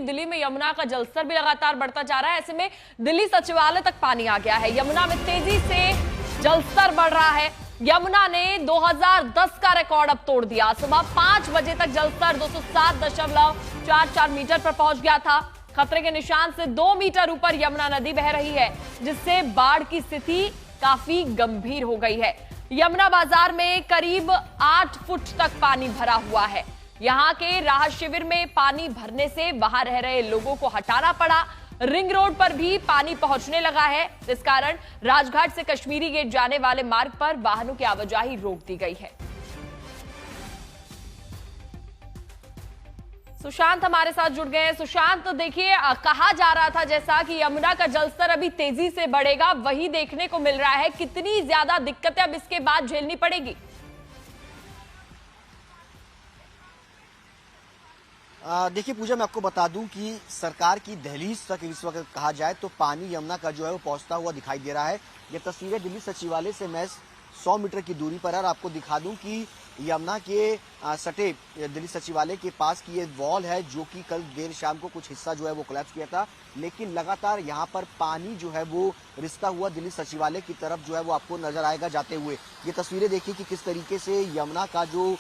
दिल्ली में यमुना का जलस्तर भी लगातार बढ़ता जा रहा है। ऐसे में दिल्ली सचिवालय तक पानी आ गया है। यमुना में तेजी से जलस्तर बढ़ रहा है। यमुना ने 2010 का रिकॉर्ड अब तोड़ दिया। सुबह 5 बजे तक जलस्तर 207.44 मीटर पर पहुंच गया था। खतरे के निशान से 2 मीटर ऊपर यमुना नदी बह रही है, जिससे बाढ़ की स्थिति काफी गंभीर हो गई है। यमुना बाजार में करीब 8 फुट तक पानी भरा हुआ है। यहां के राहत शिविर में पानी भरने से वहां रह रहे लोगों को हटाना पड़ा। रिंग रोड पर भी पानी पहुंचने लगा है, इस कारण राजघाट से कश्मीरी गेट जाने वाले मार्ग पर वाहनों की आवाजाही रोक दी गई है। सुशांत हमारे साथ जुड़ गए हैं। सुशांत, तो देखिए, कहा जा रहा था जैसा कि यमुना का जलस्तर अभी तेजी से बढ़ेगा, वही देखने को मिल रहा है। कितनी ज्यादा दिक्कतें अब इसके बाद झेलनी पड़ेगी? देखिए पूजा, मैं आपको बता दूं कि सरकार की दहलीज तक इस वक्त कहा जाए तो पानी यमुना का जो है वो पहुंचता हुआ दिखाई दे रहा है। ये तस्वीरें दिल्ली सचिवालय से महज 100 मीटर की दूरी पर है। और आपको दिखा दूं कि यमुना के सटे दिल्ली सचिवालय के पास की ये वॉल है, जो कि कल देर शाम को कुछ हिस्सा जो है वो कोलैप्स किया था, लेकिन लगातार यहाँ पर पानी जो है वो रिसता हुआ दिल्ली सचिवालय की तरफ जो है वो आपको नजर आएगा जाते हुए। ये तस्वीरें देखिए कि किस तरीके से यमुना का जो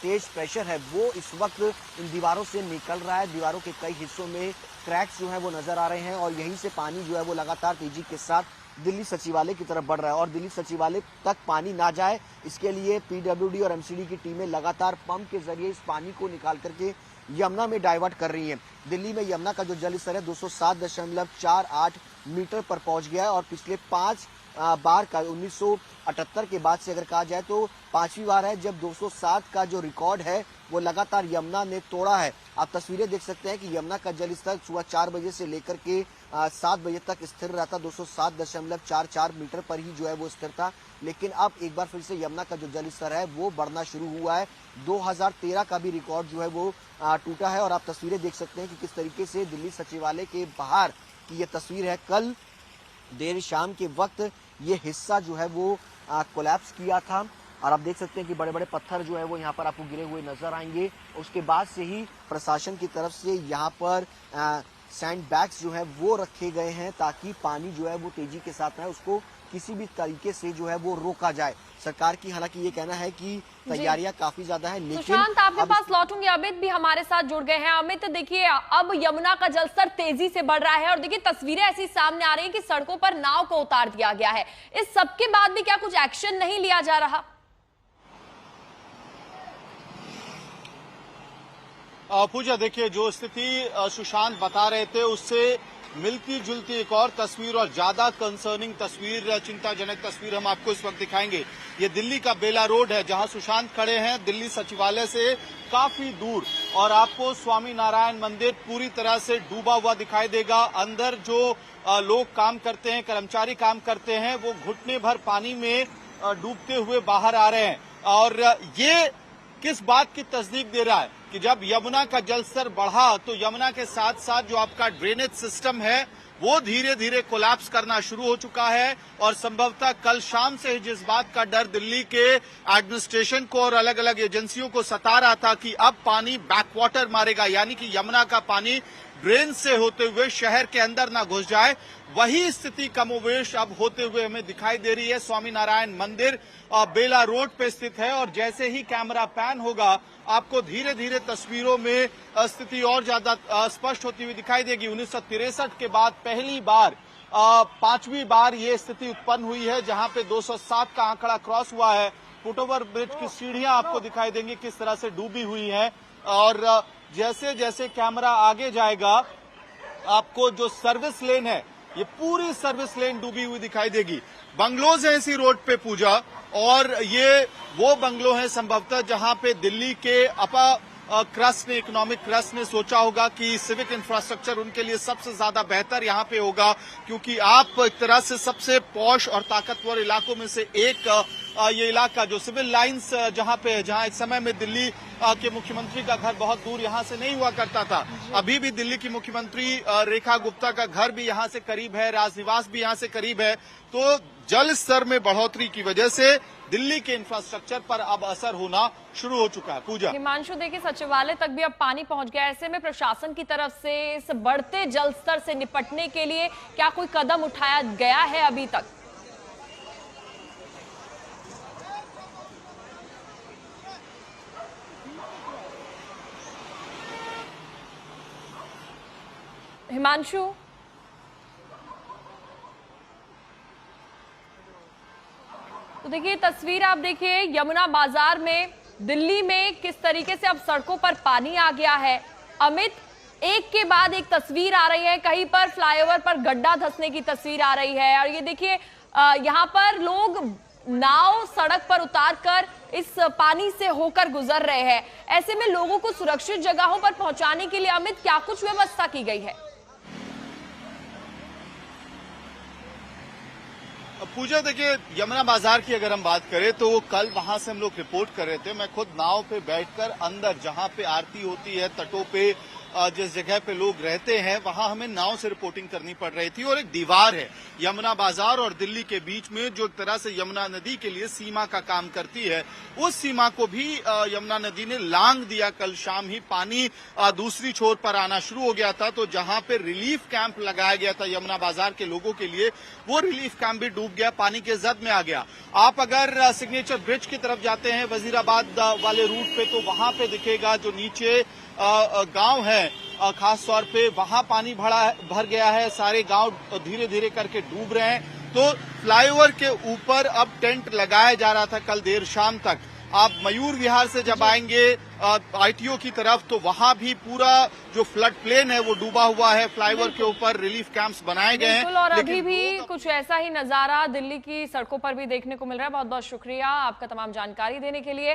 तेज प्रेशर है वो इस वक्त इन दीवारों से निकल रहा है। दीवारों के कई हिस्सों में क्रैक्स जो है वो नजर आ रहे हैं और यहीं से पानी जो है वो लगातार तेजी के साथ दिल्ली सचिवालय की तरफ बढ़ रहा है। और दिल्ली सचिवालय तक पानी ना जाए, इसके लिए पीडब्ल्यूडी और एमसीडी की टीमें लगातार पंप के जरिए इस पानी को निकाल करके यमुना में डाइवर्ट कर रही हैं। दिल्ली में यमुना का जो जल स्तर है 207.48 मीटर पर पहुंच गया है और पिछले 5 बार का 1978 के बाद से अगर कहा जाए तो 5वीं बार है जब 207 का जो रिकॉर्ड है वो लगातार यमुना ने तोड़ा है। आप तस्वीरें देख सकते हैं कि यमुना का जल स्तर सुबह 4 बजे से लेकर के 7 बजे तक स्थिर रहता, 207.44 मीटर पर ही जो है वो स्थिर था। लेकिन अब एक बार फिर से यमुना का जो जल स्तर है वो बढ़ना शुरू हुआ है। 2013 का भी रिकॉर्ड जो है वो टूटा है। और आप तस्वीरें देख सकते हैं कि किस तरीके से दिल्ली सचिवालय के बाहर की ये तस्वीर है। कल देर शाम के वक्त ये हिस्सा जो है वो कोलैप्स किया था और आप देख सकते हैं कि बड़े बड़े पत्थर जो है वो यहाँ पर आपको गिरे हुए नजर आएंगे। उसके बाद से ही प्रशासन की तरफ से यहाँ पर सैंड बैग्स जो है वो रखे गए हैं ताकि पानी जो है वो तेजी के साथ है उसको किसी भी तरीके से जो है वो रोका जाए। सरकार की हालांकि ये कहना है कि तैयारियां काफी ज्यादा है। लेकिन सुशांत, आपके पास लौटूंगी। अमित भी हमारे साथ जुड़ गए हैं। अमित, देखिए, अब यमुना का जलस्तर तेजी से बढ़ रहा है और देखिए तस्वीरें ऐसी सामने आ रही हैं कि सड़कों पर नाव को उतार दिया गया है। इस सबके बाद भी क्या कुछ एक्शन नहीं लिया जा रहा? पूजा, देखिए, जो स्थिति सुशांत बता रहे थे उससे मिलती जुलती एक और तस्वीर और ज्यादा कंसर्निंग तस्वीर, चिंताजनक तस्वीर हम आपको इस वक्त दिखाएंगे। ये दिल्ली का बेला रोड है जहां सुशांत खड़े हैं, दिल्ली सचिवालय से काफी दूर, और आपको स्वामी नारायण मंदिर पूरी तरह से डूबा हुआ दिखाई देगा। अंदर जो लोग काम करते हैं, कर्मचारी काम करते हैं, वो घुटने भर पानी में डूबते हुए बाहर आ रहे हैं। और ये किस बात की तस्दीक दे रहा है कि जब यमुना का जलस्तर बढ़ा तो यमुना के साथ साथ जो आपका ड्रेनेज सिस्टम है वो धीरे धीरे कोलैप्स करना शुरू हो चुका है। और संभवतः कल शाम से ही जिस बात का डर दिल्ली के एडमिनिस्ट्रेशन को और अलग अलग एजेंसियों को सता रहा था कि अब पानी बैकवाटर मारेगा, यानी कि यमुना का पानी ड्रेन से होते हुए शहर के अंदर ना घुस जाए, वही स्थिति कमोवेश अब होते हुए हमें दिखाई दे रही है। स्वामी नारायण मंदिर बेला रोड पे स्थित है और जैसे ही कैमरा पैन होगा आपको धीरे धीरे तस्वीरों में स्थिति और ज्यादा स्पष्ट होती हुई दिखाई देगी। 1963 के बाद पहली बार 5वीं बार ये स्थिति उत्पन्न हुई है जहां पे 207 का आंकड़ा क्रॉस हुआ है। फुटओवर ब्रिज की सीढ़ियां आपको दिखाई देंगी किस तरह से डूबी हुई हैं और जैसे जैसे कैमरा आगे जाएगा आपको जो सर्विस लेन है ये पूरी सर्विस लेन डूबी हुई दिखाई देगी। बंगलोज हैं इसी रोड पे पूजा, और ये वो बंगलो हैं संभवतः जहां पे दिल्ली के क्रस्ट ने, इकोनॉमिक क्रस्ट ने सोचा होगा कि सिविक इंफ्रास्ट्रक्चर उनके लिए सबसे ज्यादा बेहतर यहाँ पे होगा, क्योंकि आप एक तरह से सबसे पॉश और ताकतवर इलाकों में से एक ये इलाका जो सिविल लाइंस जहाँ पे है, जहाँ एक समय में दिल्ली के मुख्यमंत्री का घर बहुत दूर यहाँ से नहीं हुआ करता था, अभी भी दिल्ली की मुख्यमंत्री रेखा गुप्ता का घर भी यहाँ से करीब है, राजनिवास भी यहाँ से करीब है। तो जल स्तर में बढ़ोतरी की वजह से दिल्ली के इंफ्रास्ट्रक्चर पर अब असर होना शुरू हो चुका है। पूजा, हिमांशु, देखिए सचिवालय तक भी अब पानी पहुंच गया है। ऐसे में प्रशासन की तरफ से इस बढ़ते जल स्तर से निपटने के लिए क्या कोई कदम उठाया गया है अभी तक? हिमांशु, तो देखिए तस्वीर आप देखिए यमुना बाजार में दिल्ली में किस तरीके से अब सड़कों पर पानी आ गया है। अमित, एक के बाद एक तस्वीर आ रही है। कहीं पर फ्लाईओवर पर गड्ढा धंसने की तस्वीर आ रही है और ये देखिए यहाँ पर लोग नाव सड़क पर उतारकर इस पानी से होकर गुजर रहे हैं। ऐसे में लोगों को सुरक्षित जगहों पर पहुंचाने के लिए अमित क्या कुछ व्यवस्था की गई है? पूजा, देखिए यमुना बाजार की अगर हम बात करें तो वो कल वहां से हम लोग रिपोर्ट कर रहे थे। मैं खुद नाव पे बैठकर अंदर जहां पे आरती होती है, तटों पे जिस जगह पे लोग रहते हैं, वहां हमें नाव से रिपोर्टिंग करनी पड़ रही थी। और एक दीवार है यमुना बाजार और दिल्ली के बीच में, जो एक तरह से यमुना नदी के लिए सीमा का काम करती है। उस सीमा को भी यमुना नदी ने लांघ दिया। कल शाम ही पानी दूसरी छोर पर आना शुरू हो गया था। तो जहां पे रिलीफ कैंप लगाया गया था यमुना बाजार के लोगों के लिए, वो रिलीफ कैंप भी डूब गया, पानी के जद में आ गया। आप अगर सिग्नेचर ब्रिज की तरफ जाते हैं वजीराबाद वाले रूट पे, तो वहां पे दिखेगा जो नीचे गांव है, खास तौर पे वहां पानी भर गया है। सारे गांव धीरे धीरे करके डूब रहे हैं। तो फ्लाईओवर के ऊपर अब टेंट लगाया जा रहा था कल देर शाम तक। आप मयूर विहार से जब आएंगे आईटीओ की तरफ, तो वहां भी पूरा जो फ्लड प्लेन है वो डूबा हुआ है। फ्लाईओवर के ऊपर रिलीफ कैंप्स बनाए गए हैं। और अभी भी कुछ ऐसा ही नजारा दिल्ली की सड़कों पर भी देखने को मिल रहा है। बहुत बहुत शुक्रिया आपका तमाम जानकारी देने के लिए।